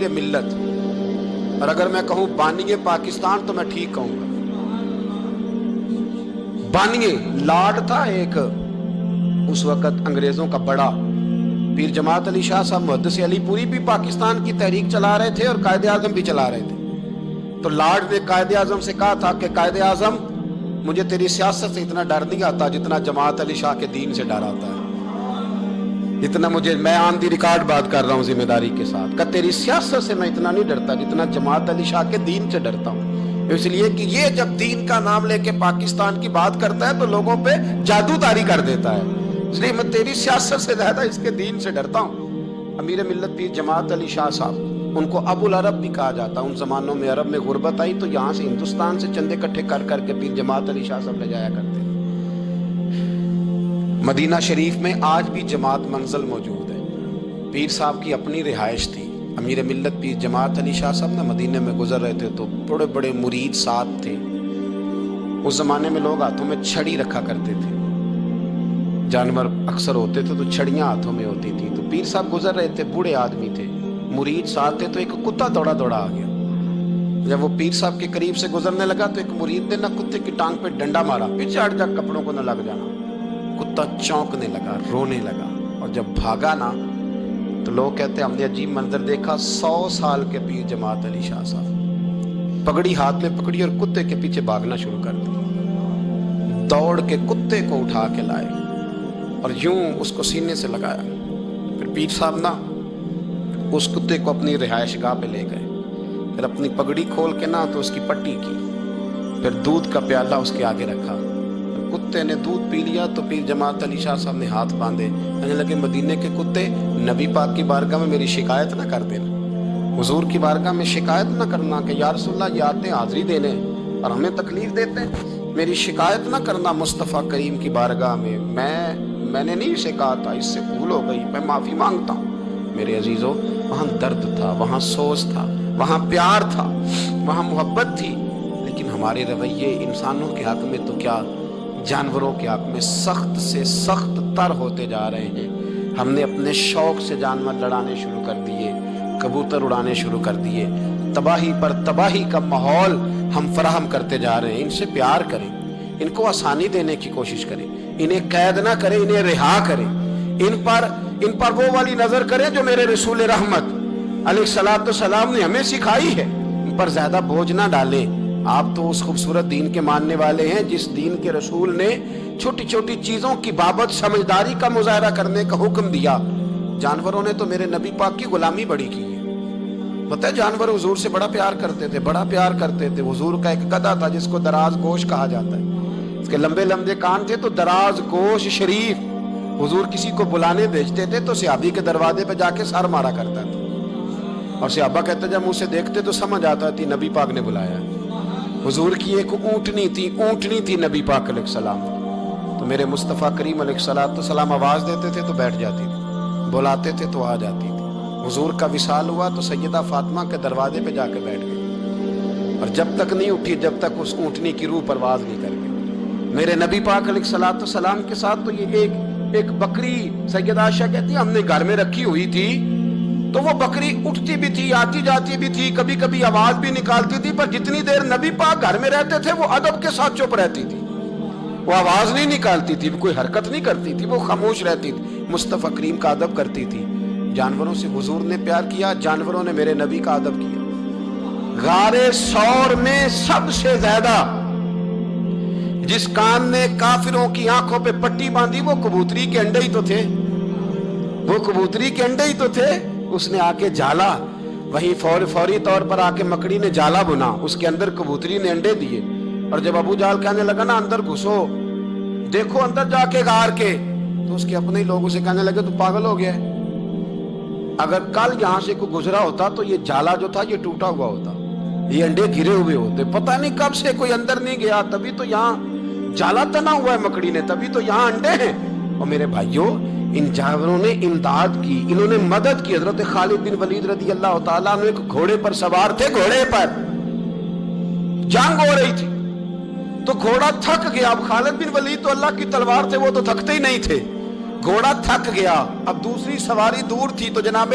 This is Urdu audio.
امیر ملت، اور اگر میں کہوں بانیے پاکستان تو میں ٹھیک کہوں گا۔ بانیے لارڈ تھا ایک اس وقت انگریزوں کا بڑا، پیر جماعت علی شاہ صاحب محدث علی پوری بھی پاکستان کی تحریک چلا رہے تھے اور قائد اعظم بھی چلا رہے تھے۔ تو لارڈ نے قائد اعظم سے کہا تھا کہ قائد اعظم مجھے تیری سیاست سے اتنا ڈر نہیں آتا جتنا جماعت علی شاہ کے دین سے ڈر آتا ہے، اتنا مجھے، میں آن دی ریکارڈ بات کر رہا ہوں ذمہ داری کے ساتھ، کہ تیری سیاست سے میں اتنا نہیں ڈرتا جتنا جماعت علی شاہ کے دین سے ڈرتا ہوں، اس لیے کہ یہ جب دین کا نام لے کے پاکستان کی بات کرتا ہے تو لوگوں پہ جادو طاری کر دیتا ہے، اس لیے میں تیری سیاست سے زیادہ اس کے دین سے ڈرتا ہوں۔ امیر ملت پیر جماعت علی شاہ صاحب، ان کو ابو العرب بھی کہا جاتا، ان زمانوں میں عرب میں غربت آئی تو یہاں سے ہندوستان سے چندے اکٹھے کر کر کے پیر جماعت علی شاہ صاحب لے جایا کرتے۔ مدینہ شریف میں آج بھی جماعت منزل موجود ہے، پیر صاحب کی اپنی رہائش تھی۔ امیر ملت پیر جماعت علی شاہ صاحب نے مدینے میں گزر رہے تھے تو بڑے بڑے مرید ساتھ تھے۔ اس زمانے میں لوگ ہاتھوں میں چھڑی رکھا کرتے تھے، جانور اکثر ہوتے تھے تو چھڑیاں ہاتھوں میں ہوتی تھی، تو پیر صاحب گزر رہے تھے، بوڑھے آدمی تھے، مرید ساتھ تھے، تو ایک کتا دوڑا دوڑا آ گیا۔ جب وہ پیر صاحب کے قریب سے گزرنے لگا تو ایک مرید نے نہ کتے کی ٹانگ پہ ڈنڈا مارا، پیچھے ہٹ جا، کپڑوں کو نہ لگ جانا۔ کتا چونکنے لگا، رونے لگا، اور جب بھاگا نا تو لوگ کہتے ہیں ہم نے عجیب منظر دیکھا، 100 سال کے پیر جماعت علی شاہ صاحب پگڑی ہاتھ میں پکڑی اور کتے کے پیچھے بھاگنا شروع کر دیا، دوڑ کے کتے کو اٹھا کے لائے اور یوں اس کو سینے سے لگایا۔ پھر پیر صاحب نا اس کتے کو اپنی رہائش گاہ پہ لے گئے، پھر اپنی پگڑی کھول کے نا تو اس کی پٹی کی، پھر دودھ کا پیالہ اس کے آگے رکھا، کتے نے دودھ پی لیا تو پیر جماعت علی شاہ صاحب نے ہاتھ باندھے، کہنے لگے مدینے کے کتے، نبی پاک کی بارگاہ میں میری شکایت نہ کر دینا، حضور کی بارگاہ میں شکایت نہ کرنا کہ یا رسول اللہ یہ آتے ہیں حاضری دینے اور ہمیں تکلیف دیتے ہیں، میری شکایت نہ کرنا مصطفیٰ کریم کی بارگاہ میں، میں نے نہیں اسے کہا تھا، اس سے بھول ہو گئی، میں معافی مانگتا ہوں۔ میرے عزیزو، وہاں درد تھا، وہاں سوز تھا، وہاں پیار تھا، وہاں محبت تھی، لیکن ہمارے رویے انسانوں کے حق میں تو کیا، جانوروں کے حق میں سخت سے سخت تر ہوتے جا رہے ہیں۔ ہم نے اپنے شوق سے جانور لڑانے شروع کر دیے، کبوتر اڑانے شروع کر دیے، تباہی پر تباہی کا ماحول ہم فراہم کرتے جا رہے ہیں۔ ان سے پیار کریں، ان کو آسانی دینے کی کوشش کریں، انہیں قید نہ کریں، انہیں رہا کریں، ان پر وہ والی نظر کریں جو میرے رسول رحمت علیہ الصلوۃ والسلام نے ہمیں سکھائی ہے، ان پر زیادہ بوجھ نہ ڈالیں۔ آپ تو اس خوبصورت دین کے ماننے والے ہیں جس دین کے رسول نے چھوٹی چھوٹی چیزوں کی بابت سمجھداری کا مظاہرہ کرنے کا حکم دیا۔ جانوروں نے تو میرے نبی پاک کی غلامی بڑی کی ہے، پتہ ہے جانور حضور سے بڑا پیار کرتے تھے، بڑا پیار کرتے تھے۔ حضور کا ایک گدھا تھا جس کو دراز گوش کہا جاتا ہے، اس کے لمبے لمبے کان تھے تو دراز گوش شریف، حضور کسی کو بلانے بھیجتے تھے تو صحابی کے دروازے پہ جا کے سر مارا کرتا تھا، اور صحابہ کہتے جب منہ سے دیکھتے تو سمجھ آتا تھی نبی پاک نے بلایا ہے۔ حضور کی ایک اونٹنی تھی نبی پاک علیہ السلام، تو میرے مصطفیٰ کریم علیہ السلام آواز دیتے تھے تو بیٹھ جاتی تھی، بلاتے تھے تو آ جاتی تھی۔ حضور کا وصال ہوا تو سیدہ فاطمہ کے دروازے پہ جا کے بیٹھ گئی، اور جب تک نہیں اٹھی جب تک اس اونٹنی کی روح پرواز نہیں کر گئی۔ میرے نبی پاک علیہ السلام کے ساتھ تو یہ ایک بکری، سیدہ عائشہ کہتی ہے ہم نے گھر میں رکھی ہوئی تھی تو وہ بکری اٹھتی بھی تھی، آتی جاتی بھی تھی، کبھی کبھی آواز بھی نکالتی تھی، پر جتنی دیر نبی پاک گھر میں رہتے تھے وہ ادب کے ساتھ چپ رہتی تھی، وہ آواز نہیں نکالتی تھی، کوئی حرکت نہیں کرتی تھی، وہ خاموش رہتی تھی، مصطفیٰ کریم کا ادب کرتی تھی۔ جانوروں سے حضور نے پیار کیا، جانوروں نے میرے نبی کا ادب کیا۔ غار ثور میں سب سے زیادہ جس کان نے کافروں کی آنکھوں پہ پٹی باندھی وہ کبوتری کے انڈے ہی تو تھے، وہ کبوتری کے انڈے ہی تو تھے۔ اس نے آ کے جالا، وہیں فوری طور پر آ کے مکڑی نے جالا بنا، اس کے اندر کبوتری نے انڈے دیے، اور جب ابو جہل کہنے لگا نا اندر گھسو، دیکھو اندر جا کے غار کے، تو اس کے اپنے ہی لوگ اسے کہنے لگے تو پاگل ہو گیا ہے، اگر کل یہاں سے کوئی گزرا ہوتا تو یہ جالا جو تھا یہ ٹوٹا ہوا ہوتا، یہ انڈے گرے ہوئے ہوتے، پتہ نہیں کب سے کوئی اندر نہیں گیا، تبھی تو یہاں جالا تنا ہوا ہے مکڑی نے، تبھی تو یہاں انڈے ہیں۔ اور میرے بھائیوں، ان جانوروں نے امداد کی، انہوں نے مدد کی۔ حضرت خالد بن ولید رضی اللہ تعالیٰ عنہ ایک گھوڑے پر سوار تھے، گھوڑے پر جنگ ہو رہی تھی تو گھوڑا تھک گیا۔ اب خالد بن ولید تو اللہ کی تلوار تھے، وہ تو تھکتے ہی نہیں تھے، گھوڑا تھک گیا، اب دوسری سواری دور تھی تو جناب